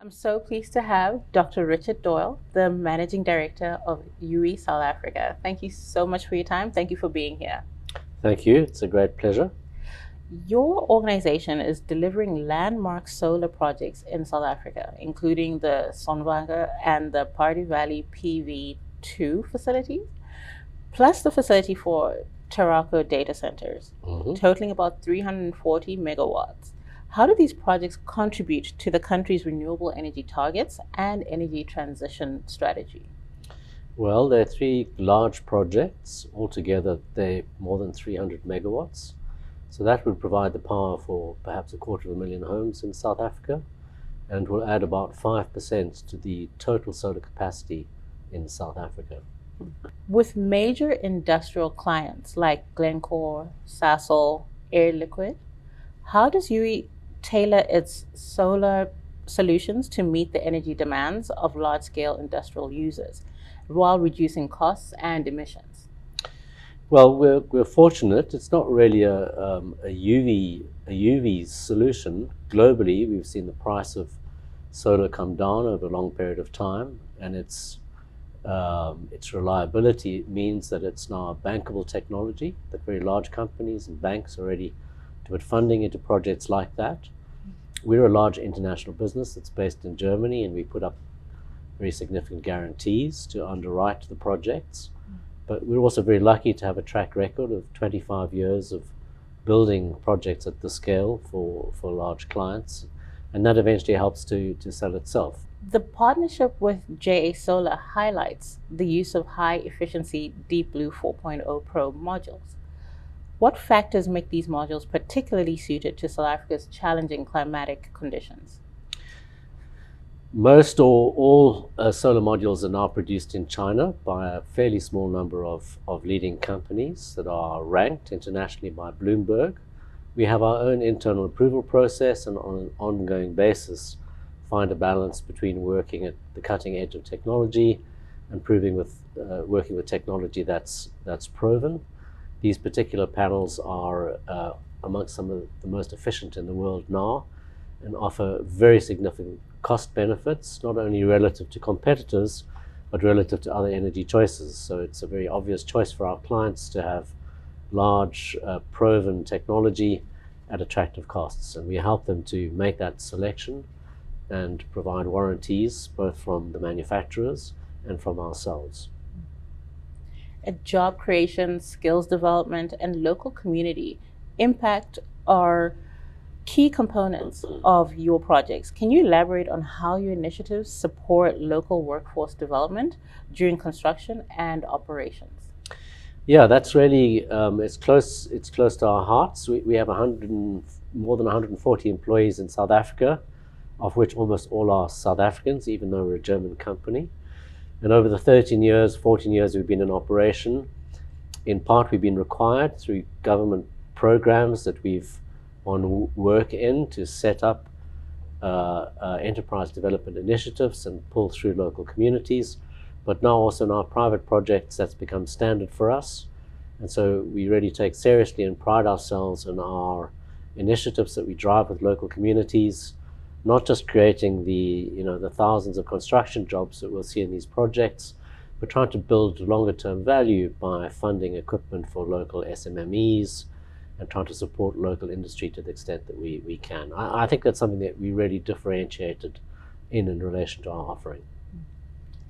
I'm so pleased to have Dr. Richard Doyle, the Managing Director of JUWI South Africa. Thank you so much for your time. Thank you for being here. Thank you. It's a great pleasure. Your organization is delivering landmark solar projects in South Africa, including the Sonvaga and the Party Valley PV2 facilities, plus the facility for Terraco data centers, totaling about 340 megawatts. How do these projects contribute to the country's renewable energy targets and energy transition strategy? Well, there are three large projects. Altogether, they're more than 300 megawatts. So that would provide the power for perhaps 250,000 homes in South Africa, and will add about 5% to the total solar capacity in South Africa. With major industrial clients like Glencore, Sasol, Air Liquide, how does JUWI tailor its solar solutions to meet the energy demands of large-scale industrial users while reducing costs and emissions? Well, we're fortunate. It's not really a UV solution. Globally, we've seen the price of solar come down over a long period of time, and its reliability means that it's now a bankable technology, that very large companies and banks are ready to put funding into projects like that. We're a large international business that's based in Germany, and we put up very significant guarantees to underwrite the projects. But we're also very lucky to have a track record of 25 years of building projects at the scale for large clients, and that eventually helps to sell itself. The partnership with JA Solar highlights the use of high-efficiency Deep Blue 4.0 Pro modules. What factors make these modules particularly suited to South Africa's challenging climatic conditions? Most or all solar modules are now produced in China by a fairly small number of leading companies that are ranked internationally by Bloomberg. We have our own internal approval process, and on an ongoing basis find a balance between working at the cutting edge of technology and working with technology that's proven. These particular panels are amongst some of the most efficient in the world now, and offer very significant cost benefits, not only relative to competitors, but relative to other energy choices. So it's a very obvious choice for our clients to have large, proven technology at attractive costs. And we help them to make that selection and provide warranties both from the manufacturers and from ourselves. Job creation, skills development, and local community impact are key components of your projects. Can you elaborate on how your initiatives support local workforce development during construction and operations? Yeah, that's really it's close to our hearts. We have more than 140 employees in South Africa, of which almost all are South Africans, even though we're a German company. And over the 14 years we've been in operation, in part we've been required through government programs that we've on work in to set up enterprise development initiatives and pull through local communities. But now also in our private projects, that's become standard for us. And so we really take seriously and pride ourselves in our initiatives that we drive with local communities, not just creating the thousands of construction jobs that we'll see in these projects, but trying to build longer term value by funding equipment for local SMMEs and trying to support local industry to the extent that we can. I think that's something that we really differentiated in relation to our offering.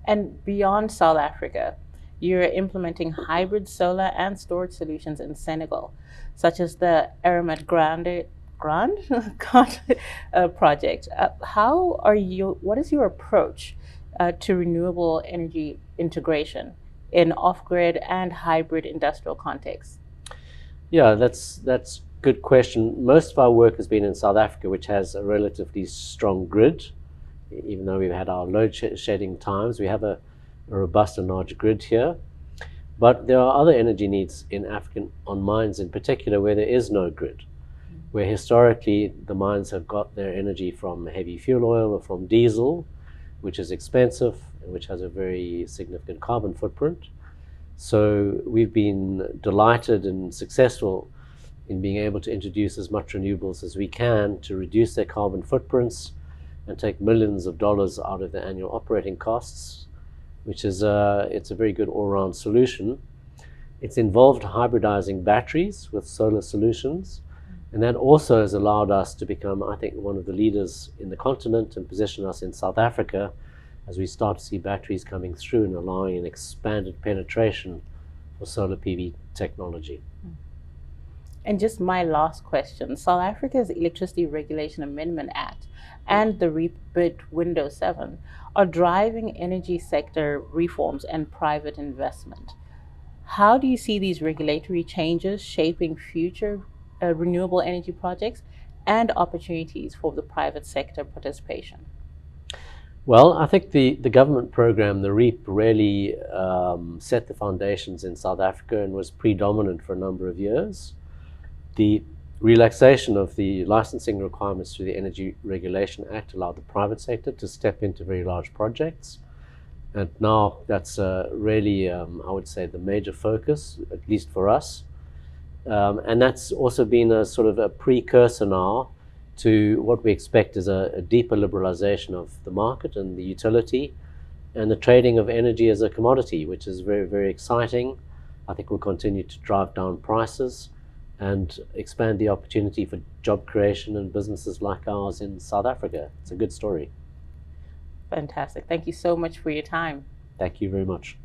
And beyond South Africa, you're implementing hybrid solar and storage solutions in Senegal, such as the Aramat Grande project. What is your approach to renewable energy integration in off-grid and hybrid industrial contexts? Yeah, that's a good question. Most of our work has been in South Africa, which has a relatively strong grid. Even though we've had our load shedding times, we have a robust and large grid here. But there are other energy needs in Africa, on mines in particular, where there is no grid, where historically the mines have got their energy from heavy fuel oil or from diesel, which is expensive and which has a very significant carbon footprint. So we've been delighted and successful in being able to introduce as much renewables as we can to reduce their carbon footprints and take millions of dollars out of the annual operating costs, which is it's a very good all-round solution. It's involved hybridizing batteries with solar solutions, and that also has allowed us to become, I think, one of the leaders in the continent and position us in South Africa as we start to see batteries coming through and allowing an expanded penetration for solar PV technology. And just my last question, South Africa's Electricity Regulation Amendment Act and the rebid Window 7 are driving energy sector reforms and private investment. How do you see these regulatory changes shaping future renewable energy projects and opportunities for the private sector participation? Well, I think the government program, the REAP, really set the foundations in South Africa and was predominant for a number of years. The relaxation of the licensing requirements through the Energy Regulation Act allowed the private sector to step into very large projects. And now that's really, I would say, the major focus, at least for us. And that's also been a sort of a precursor now to what we expect is a deeper liberalization of the market and the utility and the trading of energy as a commodity, which is very, very exciting. I think will continue to drive down prices and expand the opportunity for job creation and businesses like ours in South Africa. It's a good story. Fantastic. Thank you so much for your time. Thank you very much.